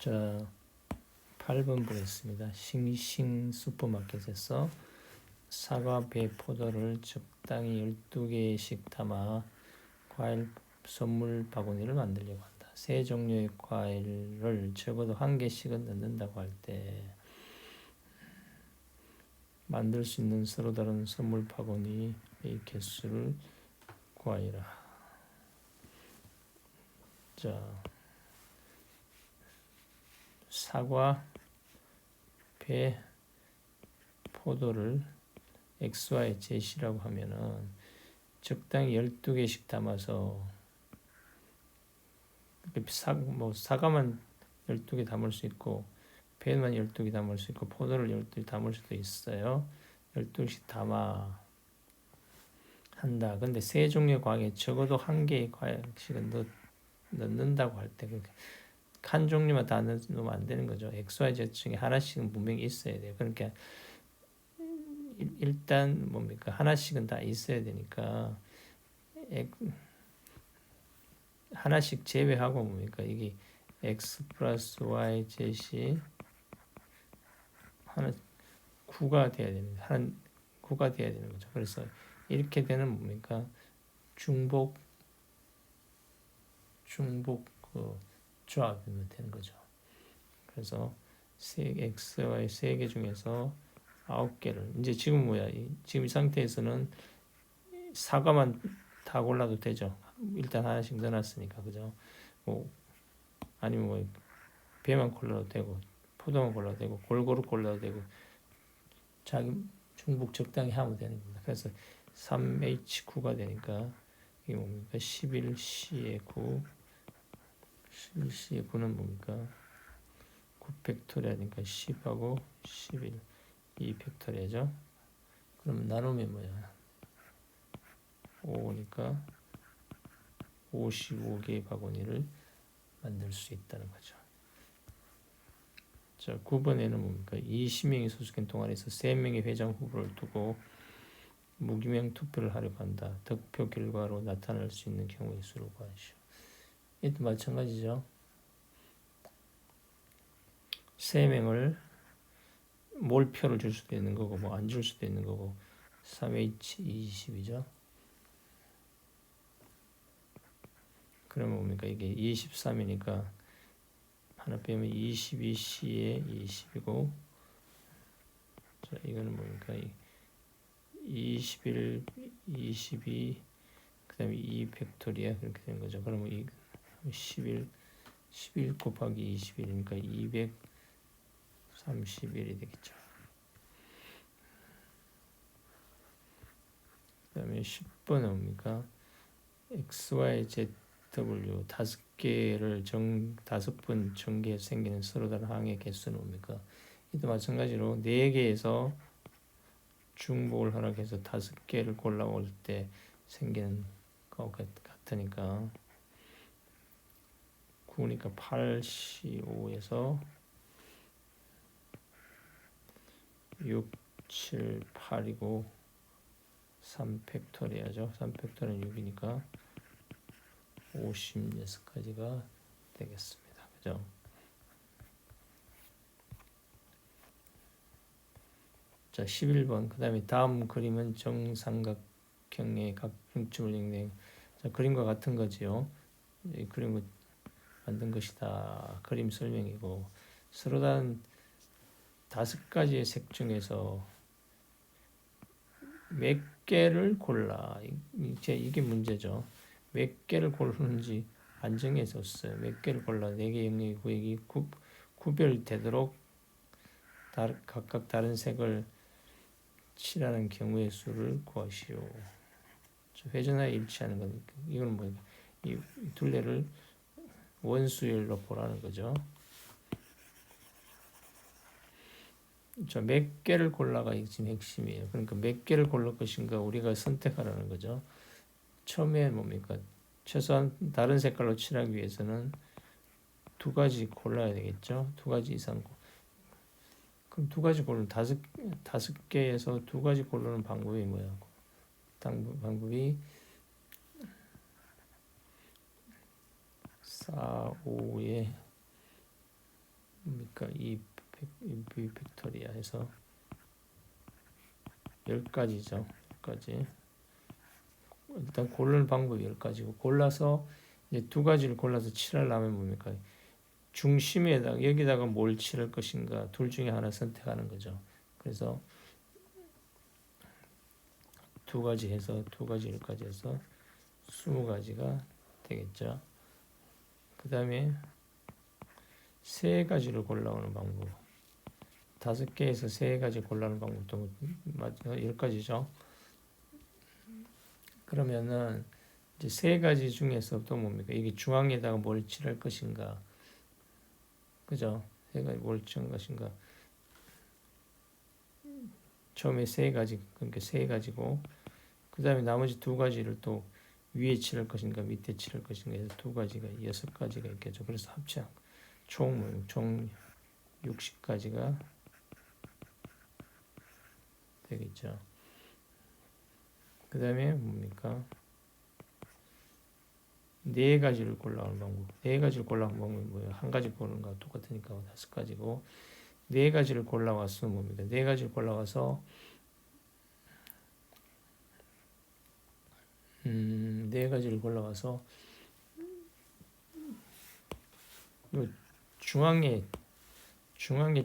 자, 8번 보겠습니다. 싱싱 슈퍼마켓에서 사과, 배, 포도를 적당히 12개씩 담아 과일 선물 바구니를 만들려고 한다. 세 종류의 과일을 적어도 1개씩은 넣는다고 할 때 만들 수 있는 서로 다른 선물 바구니의 개수를 구하여라. 자, 사과, 배, 포도를 XY 제시라고 하면은 적당히 12개씩 담아서 사과만 12개 담을 수 있고 배만 12개 담을 수 있고 포도를 12개 담을 수도 있어요. 12개씩 담아 한다. 근데 세 종류의 과일에 적어도 1개의 과일씩은 넣는다고 할 때 한 종류만 다 넣으면 안 되는 거죠. XYZ 중에 하나씩은 분명히 있어야 돼요. 그러니까 일단 하나씩은 다 있어야 되니까 하나씩 제외하고 이게 x 플러스 y zet이 하나 9가 돼야 되는 한 9가 돼야 되는 거죠. 그래서 이렇게 되는 중복 그 조합이면 되는 거죠. 그래서 x, y 3개 중에서 9개를 이제 지금 지금 이 상태에서는 사과만 다 골라도 되죠. 일단 하나씩 넣어놨으니까 그죠. 아니면 배만 골라도 되고 포도만 골라도 되고 골고루 골라도 되고 자기 중복 적당히 하면 되는 겁니다. 그래서 3H9가 되니까 이게 뭡니까? 11C의 9 11C의 9는 뭡니까? 9팩토리아니까 10하고 11 2팩토리아죠. 그러면 나누면 뭐야? 5니까 55개의 바구니를 만들 수 있다는 거죠. 자, 9번에는 뭡니까? 20명이 소속된 동아리에서 3명의 회장 후보를 두고 무기명 투표를 하려고 한다. 득표 결과로 나타날 수 있는 경우의 수를 구하시오. 이것도 마찬가지죠. 3명을 몰표를 줄 수도 있는 거고 안 줄 수도 있는 거고 3H20이죠. 그러면 뭡니까? 이게 23이니까 하나 빼면 22C에 20이고 자, 이거는 뭡니까? 21, 22 그다음에 2팩토리아 그렇게 된 거죠. 그러면 11 곱하기 21이니까 231이 되겠죠. 그다음에 10번은 뭡니까? X, Y, Z, W 5개를 5번 전개해서 생기는 서로 다른 항의 개수는 뭡니까? 이도 마찬가지로 4개에서 중복을 허락해서 5개를 골라올 때 생기는 것 같으니까 9니까 8C5에서 6, 7, 8이고 3팩토리아죠. 3팩토리아는 6이니까 56가지가 되겠습니다. 그죠? 자, 11번. 그 다음에 다음 그림은 정삼각형의 각 중점을 읽는 자, 그림과 같은 거지요. 이 그림을 만든 것이다. 그림 설명이고 서로 다른 5가지의 색 중에서 몇 개를 골라. 이게 문제죠. 몇 개를 고르는지 안 정해졌어요. 몇 개를 골라 4개 영역의 구획이 구별되도록 각각 다른 색을 칠하는 경우의 수를 구하시오. 회전하여 일치하는 거니까 이건 뭐예요? 이 둘레를 원수열로 보라는 거죠. 몇 개를 골라가 지금 핵심이에요. 그러니까 몇 개를 고를 것인가 우리가 선택하라는 거죠. 처음에 뭡니까? 최소한 다른 색깔로 칠하기 위해서는 2가지 골라야 되겠죠. 2가지 이상. 그럼 2가지 고르는 5개에서 2가지 고르는 방법이 뭐야? 방법이 4, 5에 뭡니까? B 팩토리아 해서 10가지죠. 10가지. 일단 고르는 방법이 10가지고 골라서 이제 두 가지를 골라서 칠하려면 뭡니까? 중심에다가 여기다가 뭘 칠할 것인가 둘 중에 하나 선택하는 거죠. 그래서 두 가지 해서 10가지 해서 20가지가 되겠죠. 그 다음에 세 가지를 골라오는 방법. 5개에서 세 가지 골라오는 방법도 10가지죠. 그러면은 이제 세 가지 중에서 또 뭡니까? 이게 중앙에다가 뭘 칠할 것인가, 그죠? 세 가지 뭘 칠할 것인가. 처음에 세 가지, 그러니까 세 가지고, 그 다음에 나머지 2가지를 또 위에 칠할 것인가, 밑에 칠할 것인가 해서 2가지가 6가지가 있겠죠. 그래서 합쳐 총 60가지가 되겠죠. 그 다음에 뭡니까? 4가지를 골라오는 방법. 4가지를 골라오는 방법이 뭐예요? 한 가지 고르는 거와 똑같으니까 5가지고 4가지를 골라왔으면 뭡니까? 4가지를 골라와서 4가지를 골라와서 요 중앙에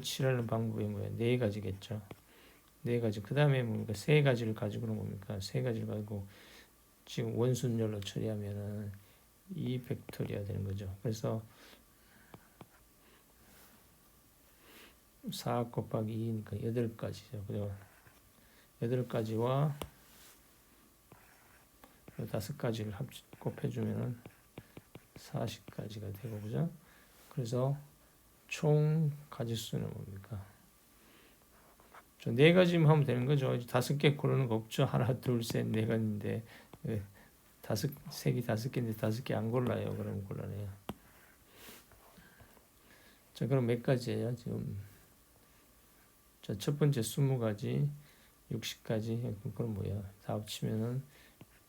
칠하는 방법이 뭐예요? 4가지겠죠. 4가지. 그 다음에 뭡니까? 3가지를 가지고는 뭡니까? 3가지를 가지고 지금 원순열로 처리하면은 2 팩토리아 되는 거죠. 그래서 4 곱하기 2니까 8가지죠. 그죠? 8가지와 5가지를 곱해주면은 40가지가 되고, 그죠? 그래서 총 가지수는 뭡니까? 저 4가지만 하면 되는 거죠. 5개 고르는 거 없죠. 하나, 둘, 셋, 4가지인데 5개인데 5개 안 골라요. 그럼 곤란해요. 자, 그럼 몇 가지예요? 지금 자, 첫 번째 20가지, 60가지, 그럼 뭐야? 다 합치면은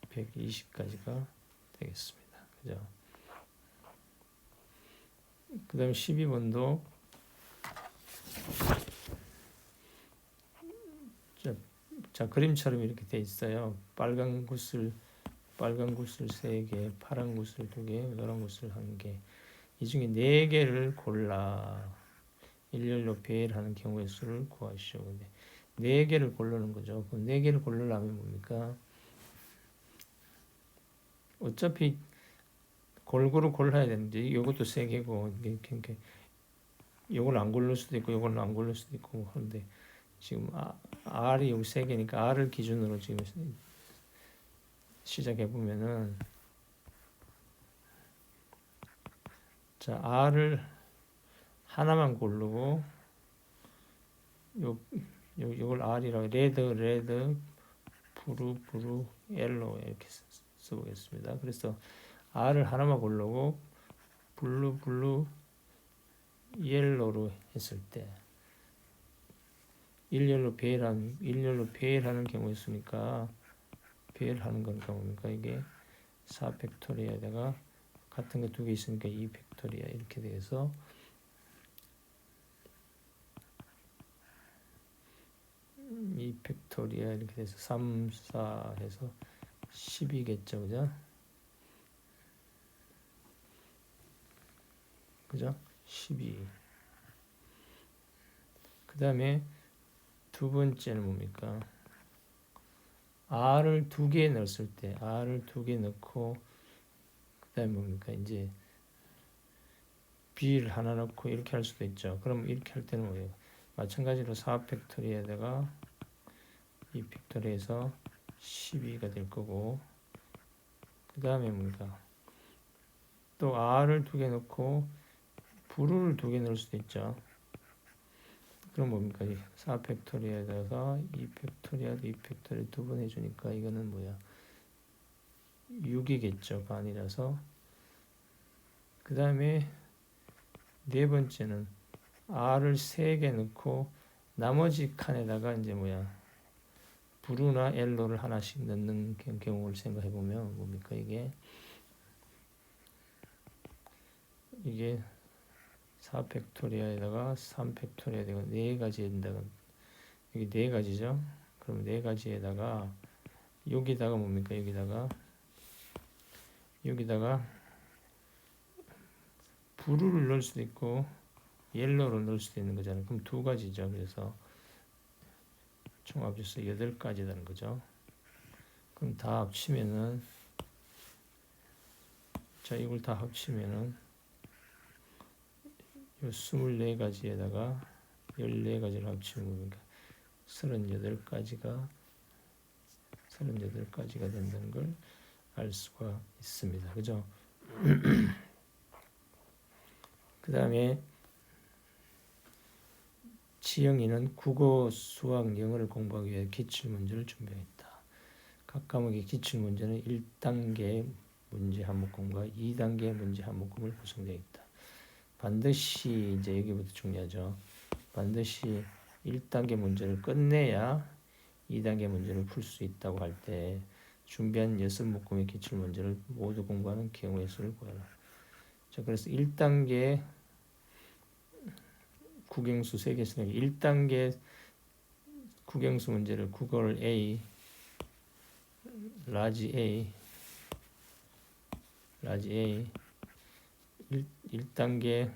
120가지가 되겠습니다. 그죠? 그 다음에 12번도 자, 그림처럼 이렇게 돼 있어요. 빨간 구슬 3개, 파란 구슬 2개, 노란 구슬 1개. 이 중에 4개를 골라 일렬로 배열하는 경우의 수를 구하시오. 근데 4개를 고르는 거죠. 그럼 4개를 고르려면 뭡니까? 어차피 골고루 골라야 되는데 이것도 3개고 이게 이걸 안 고를 수도 있고 이걸 안 고를 수도 있고 하는데 지금 R이 여기 3개니까 R을 기준으로 지금 시작해 보면은 자, R을 하나만 고르고 요걸 R이라고 레드, 브루, 옐로우 이렇게 써보겠습니다. 그래서 R을 하나만 고르고 블루, 옐로우로 했을 때 일렬로 배열하는 경우 있으니까 배열하는 거니까 뭡니까? 이게 4 팩토리아에다가 같은 거 2개 있으니까 2 팩토리아 이렇게 돼서 2 팩토리아 이렇게 돼서 3, 4 해서 10이겠죠. 그죠? 12. 그 다음에 두 번째는 뭡니까? R을 2개 넣었을 때 R을 2개 넣고 그 다음에 뭡니까? 이제 B를 하나 넣고 이렇게 할 수도 있죠. 그럼 이렇게 할 때는 뭐예요? 마찬가지로 4 팩토리에다가 2 팩토리에서 12가 될 거고 그 다음에 뭡니까? 또 R을 2개 넣고 브루를 2개 넣을 수도 있죠. 그럼 뭡니까? 4 팩토리에다가 2 팩토리아, 2 팩토리 2번 해주니까 이거는 뭐야? 6이겠죠. 반이라서. 그 다음에 네 번째는 R을 3개 넣고 나머지 칸에다가 이제 뭐야? 브루나 엘로를 하나씩 넣는 경우를 생각해 보면 뭡니까? 이게 4팩토리아에다가 3팩토리아 되고 4가지에다가 여기 4가지죠. 그럼 4가지에다가 여기다가 뭡니까? 여기다가 블루를 넣을 수도 있고 옐로우를 넣을 수도 있는 거잖아요. 그럼 2가지죠. 그래서 총 합쳐서 8가지라는 거죠. 그럼 다 합치면은 자 이걸 다 합치면은 요 24가지에다가 14가지를 합치면 뭡니까? 38가지가 된다는 걸 알 수가 있습니다. 그죠? 그 다음에 지영이는 국어, 수학, 영어를 공부하기 위해 기출문제를 준비했다. 각 과목의 기출문제는 1단계 문제 한묶음과 2단계 문제 한묶음을 구성되어 있다. 반드시 이제 여기부터 중요하죠. 반드시 1단계 문제를 끝내야 2단계 문제를 풀 수 있다고 할 때 준비한 6묶음의 기출문제를 모두 공부하는 경우의 수를 구하라. 자, 그래서 1단계 국영수 3개 쓰는 1단계 국영수 문제를 국어를 A, 라지 A 1단계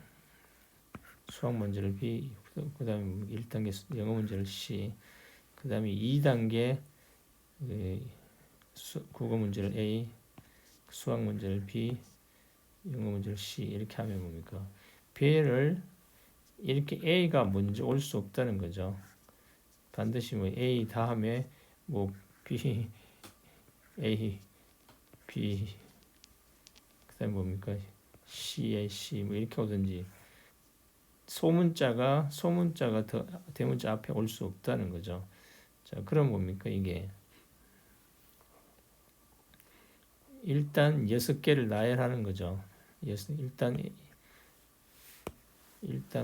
수학 문제를 B, 그 다음에 1단계 영어 문제를 C, 그 다음에 2단계 국어 문제를 A, 수학 문제를 B, 영어 문제를 C 이렇게 하면 뭡니까? 배를 이렇게 A가 먼저 올 수 없다는 거죠. 반드시 뭐 A 다음에 뭐 B, A, B, 그 다음에 뭡니까? C에 C 뭐 이렇게 오든지 소문자가 더 대문자 앞에 올 수 없다는 거죠. 자, 그럼 뭡니까 이게? 일단 6개를 나열하는 거죠. 일단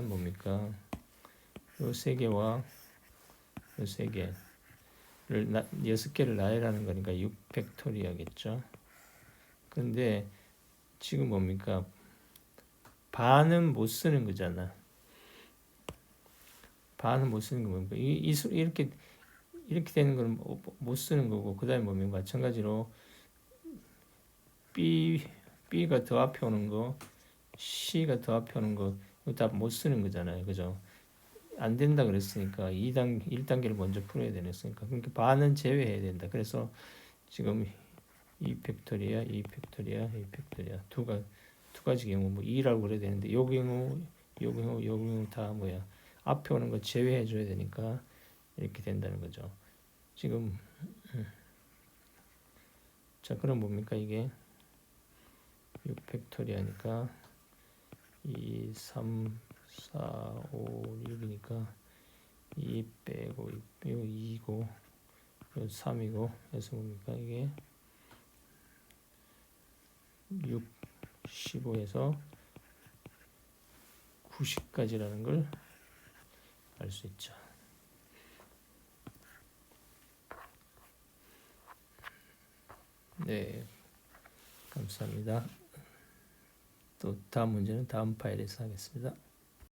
뭡니까? 요 3개와 요 3개를 6개를 나열하는 거니까 6팩토리아겠죠. 근데 지금 뭡니까? 반은 못 쓰는 거잖아. 반은 못 쓰는 거 뭡니까? 이렇게 되는 거는 못 쓰는 거고, 그 다음에 뭡니까? 마찬가지로 B가 더 앞에 오는 거, C가 더 앞에 오는 거, 이거 다 못 쓰는 거잖아요. 그죠? 안 된다 그랬으니까 1단계를 먼저 풀어야 되겠으니까. 그러니까 반은 제외해야 된다. 그래서 지금 2팩토리아 두 가지 경우 뭐 2라고 그래야 되는데 요 경우 다 뭐야? 앞에 오는 거 제외해 줘야 되니까 이렇게 된다는 거죠. 지금 자, 그럼 뭡니까 이게? 6팩토리아니까 2, 3, 4, 5, 6이니까 2 빼고 2고 3이고 그래서 뭡니까 이게 6, 15에서 90까지라는 걸 알 수 있죠. 네, 감사합니다. 또 다음 문제는 다음 파일에서 하겠습니다.